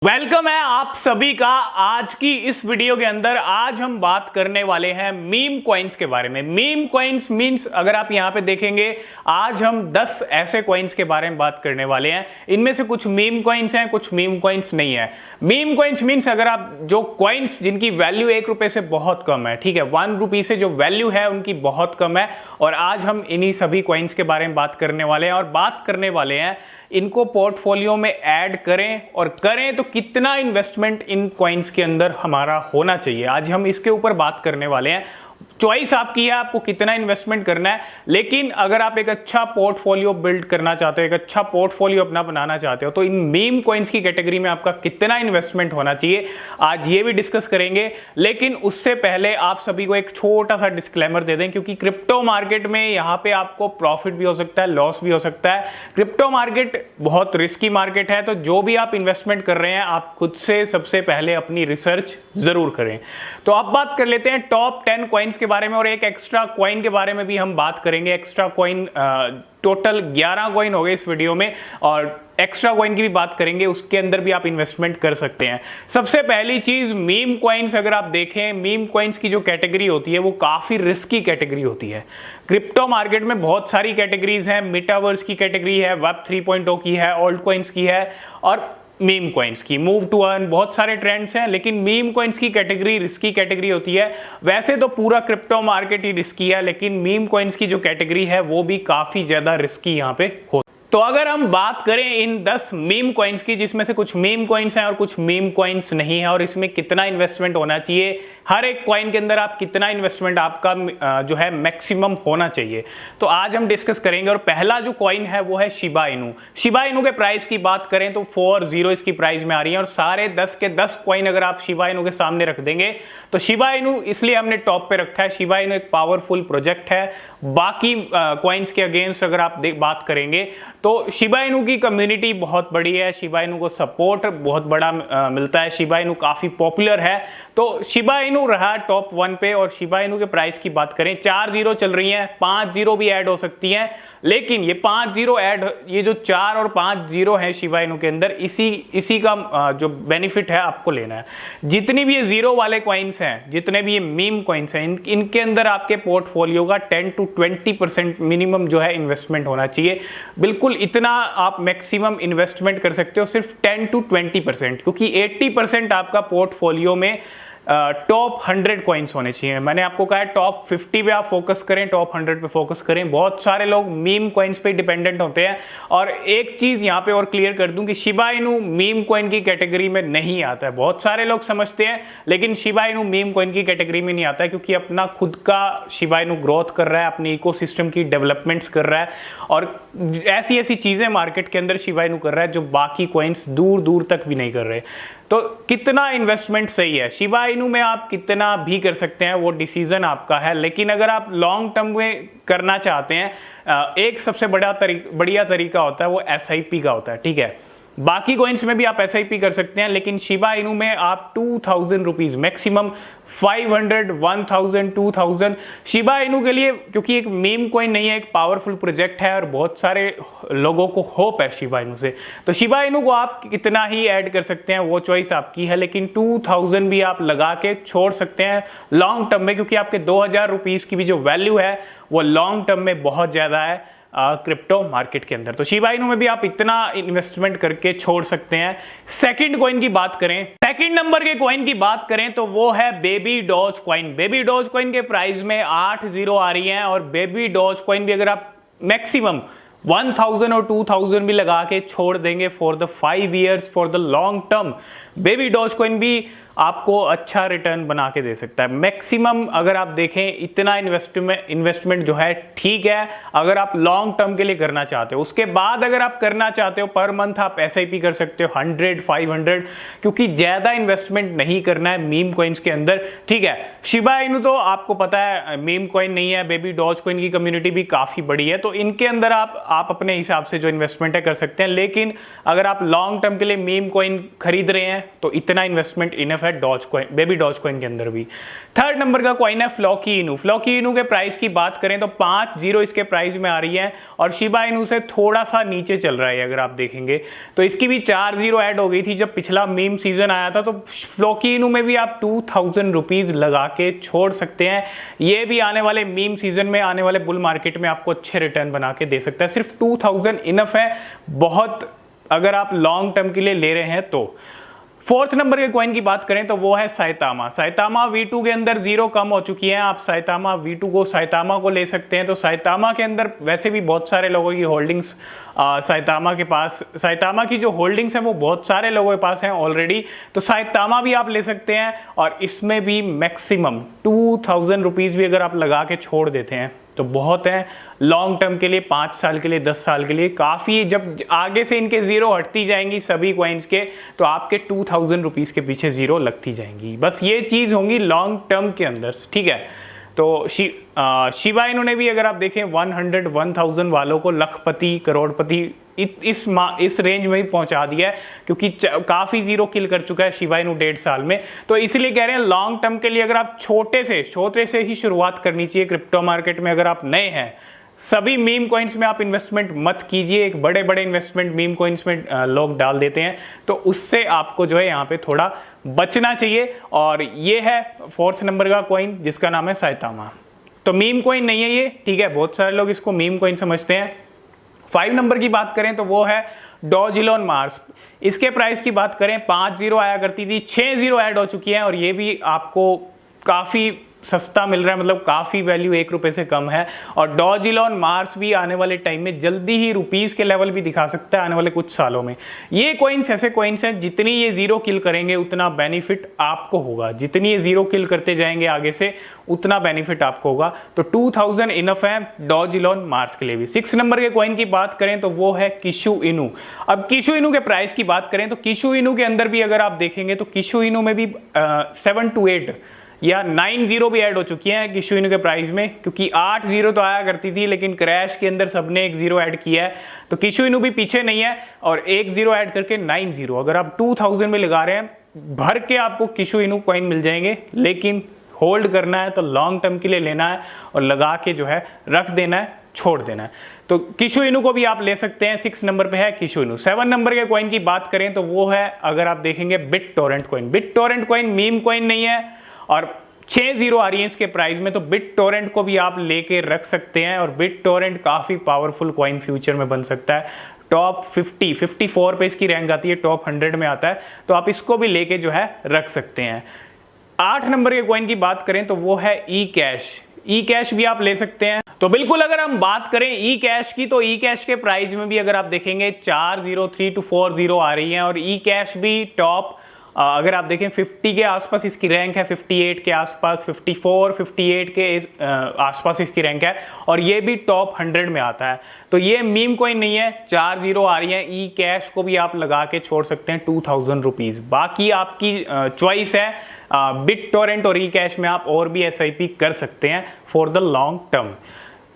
Welcome है आप सभी का आज की इस वीडियो के अंदर। आज हम बात करने वाले हैं मीम कॉइन्स के बारे में। मीम कॉइन्स मींस अगर आप यहां पे देखेंगे, आज हम 10 ऐसे कॉइन्स के बारे में बात करने वाले हैं। इनमें से कुछ मीम कॉइन्स हैं, कुछ मीम कॉइन्स नहीं है। मीम कॉइन्स मींस अगर आप जो कॉइन्स जिनकी वैल्यू 1 रुपए से बहुत कम है, ठीक है, 1 रुपी से जो वैल्यू है उनकी बहुत कम है, और आज हम इन्हीं सभी कॉइन्स के बारे में बात करने वाले हैं। और बात करने वाले हैं इनको पोर्टफोलियो में ऐड करें, और करें तो कितना इन्वेस्टमेंट इन कॉइन्स के अंदर हमारा होना चाहिए। आज हम इसके ऊपर बात करने वाले हैं। चॉइस आपकी है, आपको कितना इन्वेस्टमेंट करना है, लेकिन अगर आप एक अच्छा पोर्टफोलियो बिल्ड करना चाहते हो, एक अच्छा पोर्टफोलियो अपना बनाना चाहते हो, तो इन मीम कॉइन्स की कैटेगरी में आपका कितना इन्वेस्टमेंट होना चाहिए, आज ये भी डिस्कस करेंगे। लेकिन उससे पहले आप सभी को एक छोटा सा डिस्क्लेमर दे दें, क्योंकि क्रिप्टो मार्केट में यहाँ पे आपको प्रॉफिट भी हो सकता है, लॉस भी हो सकता है। क्रिप्टो मार्केट बहुत रिस्की मार्केट है, तो जो भी आप इन्वेस्टमेंट कर रहे हैं, आप खुद से सबसे पहले अपनी रिसर्च जरूर करें। तो अब बात कर लेते हैं टॉप 10 कॉइन्स के बारे में, और एक एक्स्ट्रा कॉइन के बारे में भी हम बात करेंगे। एक्स्ट्रा कॉइन टोटल 11 कॉइन हो गए इस वीडियो में, और एक्स्ट्रा कॉइन की भी बात करेंगे, उसके अंदर भी आप इन्वेस्टमेंट कर सकते हैं। सबसे पहली चीज, मीम कॉइन्स अगर आप देखें, मीम कॉइन्स की जो कैटेगरी होती है वो काफी रिस्की कैटेगरी होती है। क्रिप्टो मार्केट में बहुत सारी कैटेगरीज हैं, मेटावर्स की कैटेगरी है, वेब 3.0 की है, ऑल्ट कॉइन्स की है, और मीम कॉइन्स की, मूव टू अर्न, बहुत सारे ट्रेंड्स हैं। लेकिन मीम कॉइन्स की कैटेगरी रिस्की कैटेगरी होती है। वैसे तो पूरा क्रिप्टो मार्केट ही रिस्की है, लेकिन मीम कॉइन्स की जो कैटेगरी है वो भी काफी ज्यादा रिस्की यहाँ पे हो। तो अगर हम बात करें इन 10 मीम कॉइन्स की, जिसमें से कुछ मीम कॉइन्स हैं और कुछ मीम कॉइन्स नहीं है, और इसमें कितना इन्वेस्टमेंट होना चाहिए, हर एक कॉइन के अंदर आप कितना इन्वेस्टमेंट आपका जो है मैक्सिमम होना चाहिए, तो आज हम डिस्कस करेंगे। और पहला जो कॉइन है वो है शिबा इनू। शिबा इनू के प्राइस की बात करें तो 40 इसकी प्राइस में आ रही है, और सारे 10 के 10 कॉइन अगर आप शिबा इनू के सामने रख देंगे, तो शिबा इनू इसलिए हमने टॉप पे रखा है। शिबा इनू एक पावरफुल प्रोजेक्ट है। बाकी कॉइन्स के अगेंस्ट अगर आप बात करेंगे तो शिबा इनू की कम्युनिटी बहुत बड़ी है, शिबा इनू को सपोर्ट बहुत बड़ा मिलता है, शिबा इनू काफी पॉपुलर है। तो शिबा इनू रहा टॉप 1 पे। और शिबा इनू के प्राइस की बात करें, 4 जीरो चल रही हैं, 5 जीरो भी ऐड हो सकती हैं, लेकिन ये 5 जीरो ऐड, ये जो 4 और 5 जीरो है शिबा इनू के अंदर, इसी का जो बेनिफिट है आपको लेना है। जितनी भी ये जीरो वाले कॉइन्स हैं, जितने भी ये मीम कॉइन्स हैं, इनके अंदर आपके पोर्टफोलियो का 10 to 20% मिनिमम जो है इन्वेस्टमेंट होना चाहिए। बिल्कुल इतना आप मैक्सिमम इन्वेस्टमेंट कर सकते हो, सिर्फ 10 to 20%, क्योंकि 80% आपका पोर्टफोलियो में टॉप 100 कॉइन्स होने चाहिए। मैंने आपको कहा है टॉप 50 पे आप फोकस करें, टॉप 100 पे फोकस करें। बहुत सारे लोग मीम कॉइन्स पे डिपेंडेंट होते हैं। और एक चीज यहाँ पे और क्लियर कर दूं कि शिबा इनू मीम कॉइन की कैटेगरी में नहीं आता है। बहुत सारे लोग समझते हैं, लेकिन शिबा इनू मीम कॉइन की कैटेगरी में नहीं आता है, क्योंकि अपना खुद का शिबा इनू ग्रोथ कर रहा है, अपनी इकोसिस्टम की डेवलपमेंट्स कर रहा है, और ऐसी ऐसी चीजें मार्केट के अंदर शिबा इनू कर रहा है जो बाकी कॉइन्स दूर दूर तक भी नहीं कर रहे। तो कितना इन्वेस्टमेंट सही है शिबा इनू में, आप कितना भी कर सकते हैं, वो डिसीजन आपका है। लेकिन अगर आप लॉन्ग टर्म में करना चाहते हैं, एक सबसे बढ़िया तरीका होता है वो SIP का होता है, ठीक है। बाकी कॉइन्स में भी आप SIP कर सकते हैं, लेकिन शिबा इनू में आप 2000 रुपीज मैक्सिमम, 500, 1000, 2000 शिबा इनू के लिए, क्योंकि एक मीम कॉइन नहीं है, एक पावरफुल प्रोजेक्ट है, और बहुत सारे लोगों को होप है शिबा इनू से। तो शिबा इनू को आप कितना ही ऐड कर सकते हैं, वो चॉइस आपकी है, लेकिन 2000 भी आप लगा के छोड़ सकते हैं लॉन्ग टर्म में, क्योंकि आपके 2000 रुपीज की भी जो वैल्यू है वो लॉन्ग टर्म में बहुत ज्यादा है क्रिप्टो मार्केट के अंदर। तो शिबा इनू में भी आप इतना इन्वेस्टमेंट करके छोड़ सकते हैं। सेकंड कॉइन की बात करें, सेकंड नंबर के कॉइन की बात करें तो वो है baby doge coin. Baby doge coin के प्राइस में 8 जीरो आ रही हैं, और बेबी डॉज कॉइन भी अगर आप मैक्सिमम 1000 और 2000 भी लगा के छोड़ देंगे for the 5 years, for the long term, baby doge coin भी आपको अच्छा रिटर्न बना के दे सकता है। मैक्सिमम अगर आप देखें, इतना इन्वेस्टमेंट जो है ठीक है अगर आप लॉन्ग टर्म के लिए करना चाहते हो। उसके बाद अगर आप करना चाहते हो पर मंथ, आप SIP कर सकते हो 100, 500, क्योंकि ज्यादा इन्वेस्टमेंट नहीं करना है मीम कॉइन्स के अंदर, ठीक है। शिबा इनू तो आपको पता है मीम कॉइन नहीं है, बेबी डॉज कॉइन की कम्युनिटी भी काफी बड़ी है, तो इनके अंदर आप अपने हिसाब से जो इन्वेस्टमेंट है कर सकते हैं। लेकिन अगर आप लॉन्ग टर्म के लिए मीम कॉइन खरीद रहे हैं तो इतना इन्वेस्टमेंट इनफ इनफ है doge coin, baby doge coin के अंदर भी। थर्ड नंबर का कॉइन है फ्लॉकी इनू। फ्लॉकी इनू के प्राइस की बात करें तो 5-0 इसके प्राइस में आ रही है और शिबा इनू से थोड़ा सा नीचे चल रहा है। अगर आप देखेंगे तो इसकी भी 4-0 ऐड हो गई थी जब पिछला मीम सीजन आया था। तो फ्लॉकी इनू में भी आप 2000 रुपीज लगा के छोड़ सकते हैं। ये भी आने वाले मीम सीजन में, आने वाले बुल मार्केट में आपको अच्छे रिटर्न बना के दे सकता है। सिर्फ 2000 इनफ है बहुत, अगर आप लॉन्ग टर्म के लिए ले रहे हैं तो। फोर्थ नंबर के कॉइन की बात करें तो वो है साइतामा। साइतामा V2 के अंदर 0 कम हो चुकी है। आप साइतामा V2 को, साइतामा को ले सकते हैं। तो साइतामा के अंदर वैसे भी बहुत सारे लोगों की होल्डिंग्स साइतामा के पास, साइतामा की जो होल्डिंग्स हैं वो बहुत सारे लोगों के पास हैं ऑलरेडी। तो साइतामा भी आप ले सकते हैं और इसमें भी मैक्सिमम 2000 रुपीज़ भी अगर आप लगा के छोड़ देते हैं तो बहुत है लॉन्ग टर्म के लिए, 5 साल के लिए, 10 साल के लिए काफ़ी। जब आगे से इनके ज़ीरो हटती जाएंगी सभी कॉइन्स के तो आपके 2000 रुपीज़ के पीछे ज़ीरो लगती जाएंगी। बस ये चीज़ होंगी लॉन्ग टर्म के अंदर, ठीक है। तो शिबा इनू ने भी अगर आप देखें 101,000 वालों को लखपति, करोड़पति इस रेंज में ही पहुंचा दिया है, क्योंकि काफ़ी ज़ीरो किल कर चुका है शिबा इनू 1.5 साल में। तो इसलिए कह रहे हैं लॉन्ग टर्म के लिए अगर आप छोटे से ही शुरुआत करनी चाहिए क्रिप्टो मार्केट में। अगर आप नए हैं, सभी मीम कॉइन्स में आप इन्वेस्टमेंट मत कीजिए। एक बड़े इन्वेस्टमेंट मीम कॉइन्स में लोग डाल देते हैं, तो उससे आपको जो है यहाँ पे थोड़ा बचना चाहिए। और ये है फोर्थ नंबर का कॉइन जिसका नाम है साइतामा। तो मीम कॉइन नहीं है ये, ठीक है, बहुत सारे लोग इसको मीम कॉइन समझते हैं। 5 नंबर की बात करें तो वो है डॉज इलॉन मार्स। इसके प्राइस की बात करें 5-0 आया करती थी, 6-0 ऐड हो चुकी है और ये भी आपको काफ़ी सस्ता मिल रहा है, मतलब काफ़ी वैल्यू 1 रुपये से कम है। और डॉज इलॉन मार्स भी आने वाले टाइम में जल्दी ही रुपीज़ के लेवल भी दिखा सकता है आने वाले कुछ सालों में। ये कॉइन्स ऐसे कॉइन्स हैं जितनी ये ज़ीरो किल करेंगे उतना बेनिफिट आपको होगा, जितनी ये ज़ीरो किल करते जाएंगे आगे से उतना बेनिफिट आपको होगा। तो 2000 इनफ है डॉज इलॉन मार्स के लिए भी। 6 नंबर के कॉइन की बात करें तो वो है किशु इनू। अब किशु इनू के प्राइस की बात करें तो किशु इनू के अंदर भी अगर आप देखेंगे तो किशु इनू में भी 7-8 या 9-0 भी ऐड हो चुकी है किशु इनू के प्राइस में, क्योंकि 8-0 तो आया करती थी लेकिन क्रैश के अंदर सबने 1-0 ऐड किया है। तो किशु इनू भी पीछे नहीं है और 1-0 ऐड करके 9-0। अगर आप 2000 में लगा रहे हैं भर के आपको किशु इनू कॉइन मिल जाएंगे, लेकिन होल्ड करना है तो लॉन्ग टर्म के लिए लेना है और लगा के जो है रख देना है, छोड़ देना है। तो किशु इनू को भी आप ले सकते हैं। 6 नंबर पे है किशु इनू। 7 नंबर के कॉइन की बात करें तो वो है, अगर आप देखेंगे, BitTorrent coin. BitTorrent coin meme coin नहीं है और 6-0 आ रही है इसके प्राइस में, तो बिटटोरेंट को भी आप लेके रख सकते हैं। और बिटटोरेंट काफ़ी पावरफुल कॉइन फ्यूचर में बन सकता है। टॉप 54 पे इसकी रैंक आती है, टॉप 100 में आता है, तो आप इसको भी लेके जो है रख सकते हैं। 8 नंबर के कॉइन की बात करें तो वो है ई कैश। ई कैश भी आप ले सकते हैं। तो बिल्कुल अगर हम बात करें ई कैश की तो ई कैश के प्राइस में भी अगर आप देखेंगे 403 to 40 आ रही है और ई कैश भी टॉप, अगर आप देखें 50 के आसपास इसकी रैंक है, 58 के आसपास, 58 के आसपास इसकी रैंक है और ये भी टॉप 100 में आता है। तो ये मीम कॉइन नहीं है, 4-0 आ रही है। ई कैश को भी आप लगा के छोड़ सकते हैं 2000 रुपीज़। बाकी आपकी चॉइस है। बिटटोरेंट और ई कैश में आप और भी SIP कर सकते हैं for the long term.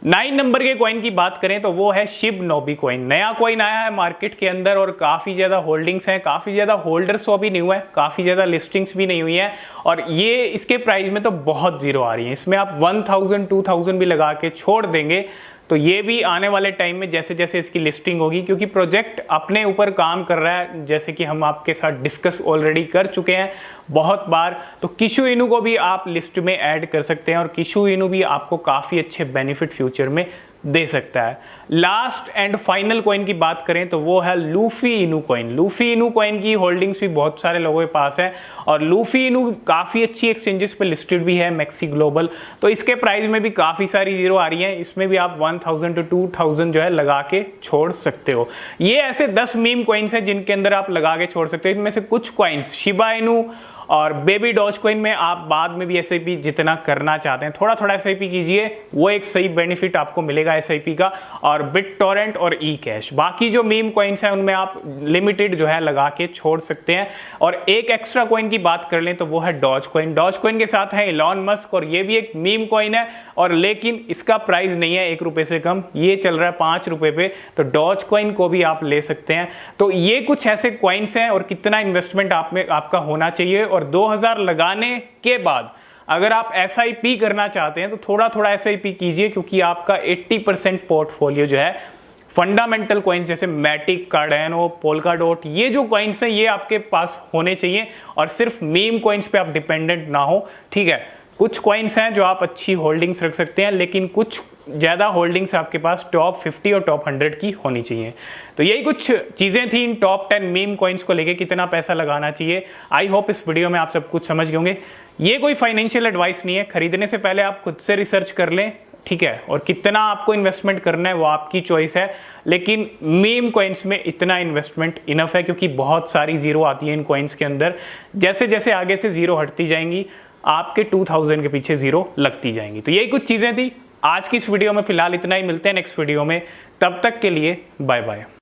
9 number के कॉइन की बात करें तो वो है शिब नोबी कॉइन। नया कॉइन आया है मार्केट के अंदर और काफ़ी ज़्यादा होल्डिंग्स हैं, काफ़ी ज़्यादा होल्डर्स तो अभी नहीं हुआ है, काफ़ी ज़्यादा लिस्टिंग्स भी नहीं हुई है और ये इसके प्राइस में तो बहुत ज़ीरो आ रही है। इसमें आप 1000-2000 भी लगा के छोड़ देंगे तो ये भी आने वाले टाइम में जैसे जैसे इसकी लिस्टिंग होगी, क्योंकि प्रोजेक्ट अपने ऊपर काम कर रहा है, जैसे कि हम आपके साथ डिस्कस ऑलरेडी कर चुके हैं बहुत बार। तो किशु इनू को भी आप लिस्ट में ऐड कर सकते हैं और किशु इनू भी आपको काफ़ी अच्छे बेनिफिट फ्यूचर में दे सकता है। लास्ट एंड फाइनल कॉइन की बात करें तो वो है लूफी इनू कॉइन। लूफी इनू कॉइन की होल्डिंग्स भी बहुत सारे लोगों के पास है और लूफी इनू काफ़ी अच्छी एक्सचेंजेस पे लिस्टेड भी है, मैक्सी ग्लोबल। तो इसके प्राइस में भी काफ़ी सारी ज़ीरो आ रही है। इसमें भी आप 1000 to 2000 जो है लगा के छोड़ सकते हो। ये ऐसे 10 मीम कॉइन्स हैं जिनके अंदर आप लगा के छोड़ सकते हो। इनमें से कुछ कॉइन्स शिबा इनू और बेबी डॉज कॉइन में आप बाद में भी SIP जितना करना चाहते हैं थोड़ा थोड़ा SIP कीजिए, वो एक सही बेनिफिट आपको मिलेगा SIP का। और बिटटोरेंट और ई कैश, बाकी जो मीम कॉइन्स हैं उनमें आप लिमिटेड जो है लगा के छोड़ सकते हैं। और एक एक्स्ट्रा कॉइन की बात कर लें तो वो है डॉज कॉइन। डॉज कॉइन के साथ है इलॉन मस्क और ये भी एक मीम कॉइन है और लेकिन इसका प्राइस नहीं है 1 रुपये से कम, ये चल रहा है 5 रुपये पे। तो डॉज कॉइन को भी आप ले सकते हैं। तो ये कुछ ऐसे कॉइन्स हैं और कितना इन्वेस्टमेंट आप में आपका होना चाहिए और 2000 लगाने के बाद अगर आप SIP करना चाहते हैं तो थोड़ा थोड़ा SIP कीजिए, क्योंकि आपका 80% पोर्टफोलियो जो है फंडामेंटल कॉइन्स जैसे मैटिक, कार्डेनो, पोल्काडोट, ये जो कॉइन्स हैं ये आपके पास होने चाहिए और सिर्फ मीम कॉइन्स पे आप डिपेंडेंट ना हो। ठीक है, कुछ कॉइन्स हैं जो आप अच्छी होल्डिंग्स रख सकते हैं, लेकिन कुछ ज़्यादा होल्डिंग्स आपके पास टॉप 50 और टॉप 100 की होनी चाहिए। तो यही कुछ चीज़ें थी इन टॉप 10 मीम कॉइन्स को लेके कितना पैसा लगाना चाहिए। आई होप इस वीडियो में आप सब कुछ समझ गए होंगे। ये कोई फाइनेंशियल एडवाइस नहीं है, खरीदने से पहले आप खुद से रिसर्च कर लें, ठीक है, और कितना आपको इन्वेस्टमेंट करना है वो आपकी चॉइस है, लेकिन मीम कॉइन्स में इतना इन्वेस्टमेंट इनफ है, क्योंकि बहुत सारी जीरो आती है इन कॉइन्स के अंदर। जैसे जैसे आगे से जीरो हटती जाएंगी आपके 2000 के पीछे जीरो लगती जाएंगी। तो यही कुछ चीज़ें थी आज की इस वीडियो में। फिलहाल इतना ही, मिलते हैं नेक्स्ट वीडियो में, तब तक के लिए बाय बाय।